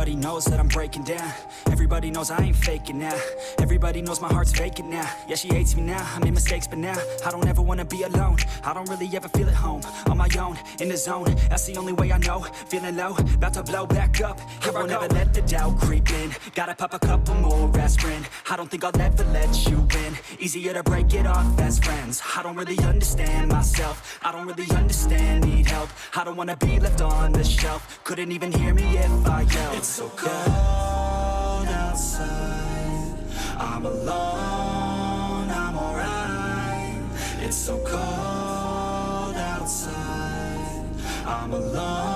Everybody knows that I'm breaking down. Everybody knows I ain't faking now. Everybody knows my heart's vacant now. Yeah, she hates me now, I made mistakes but now I don't ever wanna be alone. I don't really ever feel at home. On my own, in the zone, that's the only way I know. Feeling low, about to blow back up. Here I won't ever let the doubt creep in. Gotta pop a couple more aspirin. I don't think I'll ever let you in. Easier to break it off as friends. I don't really understand myself. I don't really understand, need help. I don't wanna be left on the shelf. Couldn't even hear me if I yelled. It's so cold outside. I'm alone, I'm alright. It's so cold outside. I'm alone.